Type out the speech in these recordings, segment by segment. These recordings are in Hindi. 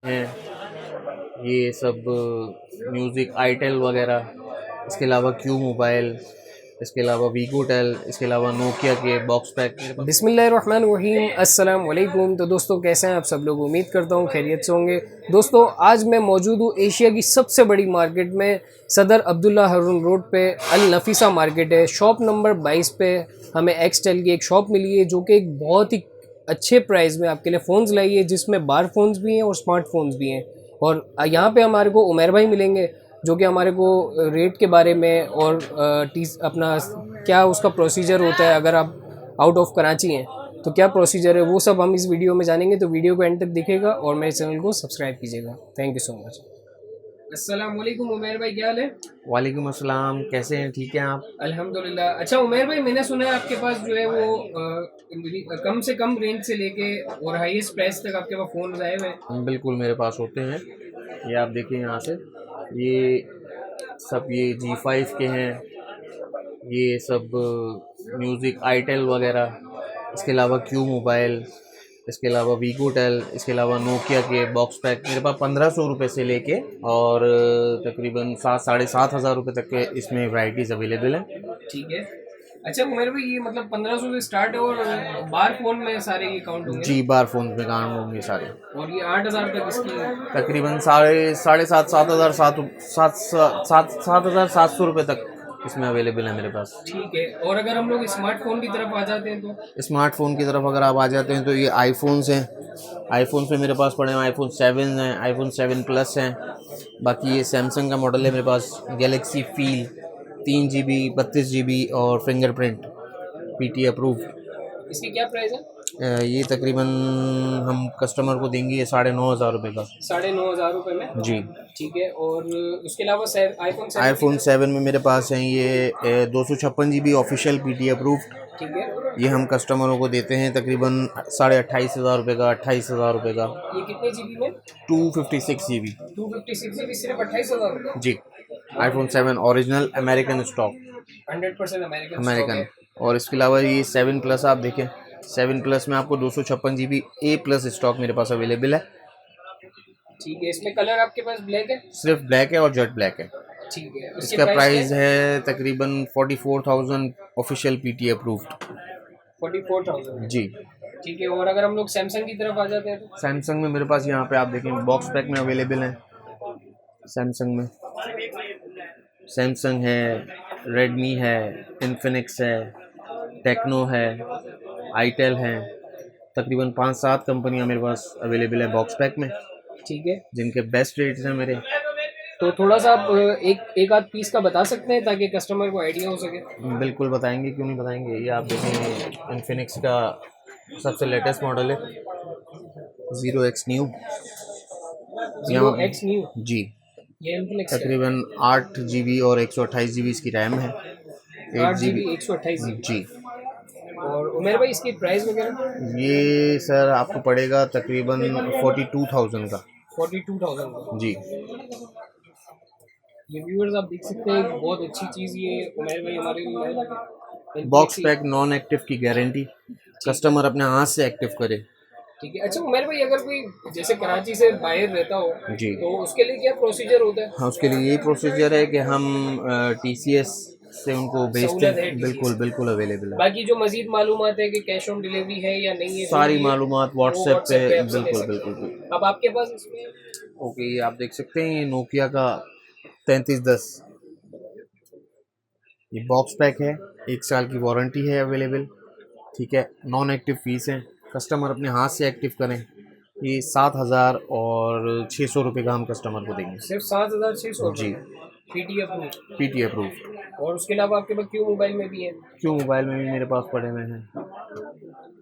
हैं ये सब म्यूज़िक आईटेल वगैरह, इसके अलावा क्यू मोबाइल, इसके अलावा वीगो टेल, इसके अलावा नोकिया के बॉक्स पैक। बिस्मिल्लाहिर्रहमानिर्रहीम, अस्सलाम वालेकुम। तो दोस्तों कैसे हैं आप सब लोग? उम्मीद करता हूँ खैरियत से होंगे। दोस्तों आज मैं मौजूद हूँ एशिया की सबसे बड़ी मार्केट में, सदर अब्दुल्ला हारून रोड पे अल नफीसा मार्केट है। शॉप नंबर 22 पे हमें एक्सटेल की एक शॉप मिली है जो कि एक बहुत ही अच्छे प्राइस में आपके लिए फ़ोन्स लाई है, जिसमें बार फोन्स भी हैं और स्मार्टफोन्स भी हैं। और यहाँ पे हमारे को उमर भाई मिलेंगे जो कि हमारे को रेट के बारे में और अपना क्या उसका प्रोसीजर होता है, अगर आप आउट ऑफ कराची हैं तो क्या प्रोसीजर है, वो सब हम इस वीडियो में जानेंगे। तो वीडियो को एंड तक दिखेगा और मेरे चैनल को सब्सक्राइब कीजिएगा। Thank you so much. अस्सलाम वालेकुम उमर भाई, क्या हाल है? वालेकुम अस्सलाम, कैसे हैं? ठीक हैं आप? अल्हम्दुलिल्लाह। अच्छा उमर भाई, मैंने सुना है आपके पास जो है वो कम से कम रेंज से लेके और हाईएस्ट प्राइस तक आपके पास फ़ोन आए हुए हैं। बिल्कुल मेरे पास होते हैं। ये आप देखिए यहाँ से, ये सब ये G5 के हैं, ये सब म्यूज़िक आईटेल वगैरह, इसके अलावा क्यू मोबाइल, इसके अलावा वीगो टेल, इसके अलावा नोकिया के बॉक्स पैक मेरे पास 1500 रुपये से लेके और तकरीबन 7-7,500 रुपये तक के इसमें वैराइटीज़ अवेलेबल हैं। ठीक है। अच्छा उमर भाई, ये मतलब 1500 से स्टार्ट है और बार फोन में सारे ये काउंट होंगे? जी, बार फोन में काम होंगे सारे। और ये 8000 तक इसकी तकरीबन साढ़े सात 7,700 रुपये तक इसमें अवेलेबल है मेरे पास। ठीक है। और अगर हम लोग स्मार्टफोन की तरफ आ जाते हैं तो? स्मार्टफोन की तरफ अगर आप आ जाते हैं तो ये आईफोन्स हैं। आईफोन्स में मेरे पास पड़े हैं आईफोन 7 हैं, आईफोन 7 प्लस हैं। बाकी ये सैमसंग का मॉडल है मेरे पास, गैलेक्सी फील 3 GB 32 GB और फिंगरप्रिंट PT अप्रूव्ड। इसकी क्या प्राइस है? ये तकरीबन हम कस्टमर को देंगे 9,500 रुपये का। 9,500 रुपये में? जी। ठीक है। और उसके अलावा आईफोन 7 में मेरे पास हैं ये 256 GB ऑफिशियल PT अप्रूव्ड। ठीक है। ये हम कस्टमरों को देते हैं तकरीबन 28,500 रुपये का, 28,000 रुपये का। ये कितने GB में? 256 GB। 256 GB सिर्फ 28,000 रुपये? जी। IPhone 7 original American stock, 100% American. और इसके अलावा ये 7 प्लस आप देखें, 7 प्लस में आपको 256 GB A प्लस स्टॉक मेरे पास अवेलेबल है। ठीक है। इसमें कलर आपके पास ब्लैक है? सिर्फ ब्लैक है और जेट ब्लैक है। ठीक है। इसका प्राइस है तकरीबन 44,000 ऑफिशियल PT अप्रूव्ड। 44,000 जी। ठीक है। और अगर हम लोग सैमसंग की तरफ आ जाते हैं तो? सैमसंग में मेरे पास यहाँ पे आप देखें बॉक्स पैक में अवेलेबल हैं। सैमसंग में सैमसंग है, रेडमी है, इन्फिनिक्स है, टेक्नो है, आईटेल है। तकरीबन 5-7 कंपनियाँ मेरे पास अवेलेबल है बॉक्स पैक में। ठीक है। जिनके बेस्ट रेट्स हैं मेरे। तो थोड़ा सा आप एक आध पीस का बता सकते हैं ताकि कस्टमर को आइडिया हो सके? बिल्कुल बताएंगे, क्यों नहीं बताएंगे। ये आप देखें इन्फिनिक्स का सबसे लेटेस्ट मॉडल है 0X न्यू। 0X new? जी। ये इन्फिनिक्स तकरीबन 8 GB और 128 GB इसकी रैम है। 8 GB 128 GB। जी। और उमेर भाई इसकी प्राइस वगैरह? ये सर आपको पड़ेगा तकरीबन 42,000 का। 42,000 का? जी। ये व्यूअर्स आप देख सकते हैं, बहुत अच्छी चीज़ ये उमेर भाई हमारे लिए। बॉक्स पैक नॉन एक्टिव की गारंटी, कस्टमर अपने हाथ से एक्टिव करे। ठीक है। अच्छा उमेर भाई, अगर कोई जैसे कराची से बाहर रहता हो जी, तो उसके लिए क्या प्रोसीजर होता है? हाँ, उसके लिए यही प्रोसीजर है कि हम TCS से उनको भेजते हैं। बिल्कुल बिल्कुल अवेलेबल है। बाकी जो मजीद मालूमात है कि कैश ऑन डिलीवरी है या नहीं है, सारी मालूमात व्हाट्सएप पे। बिल्कुल बिल्कुल। बिल्कुल। अब आपके पास इसमें ओके, ये आप देख सकते हैं ये नोकिया का 3310, ये बॉक्स पैक है, 1 साल की वारंटी है अवेलेबल। ठीक है, नॉन एक्टिव फीस है, कस्टमर अपने हाथ से एक्टिव करें। ये 7,600 रुपये का हम कस्टमर को देंगे। सिर्फ 7,600? जी। PT approve? PT approve. और उसके अलावा आपके पास क्यू मोबाइल में भी है? क्यों मोबाइल में भी मेरे पास पड़े हुए हैं,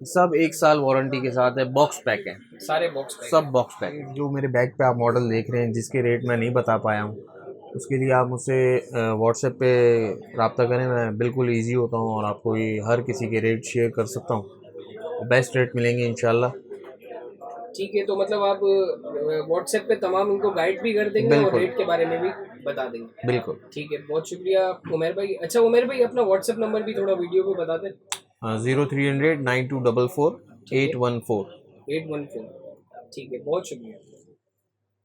सब 1 साल वारंटी के साथ है। बॉक्स पैक है, सारे बॉक्स पैक? सब बॉक्स पैक। जो मेरे बैग पे आप मॉडल देख रहे हैं जिसके रेट मैं नहीं बता पाया हूँ, उसके लिए आप मुझसे व्हाट्सएप पे रब्ता करें। मैं बिल्कुल इजी होता हूँ और आपको ये हर किसी के रेट शेयर कर सकता हूँ। बेस्ट रेट मिलेंगे इंशाल्लाह। ठीक है। तो मतलब आप व्हाट्सएप पे तमाम इनको गाइड भी कर देंगे और रेट के बारे में भी बता देंगे? बिल्कुल। ठीक है, बहुत शुक्रिया उमेर भाई। अच्छा उमेर भाई, अपना व्हाट्सएप नंबर भी थोड़ा वीडियो पे बता दें। 0300 9244 814। ठीक है, बहुत शुक्रिया।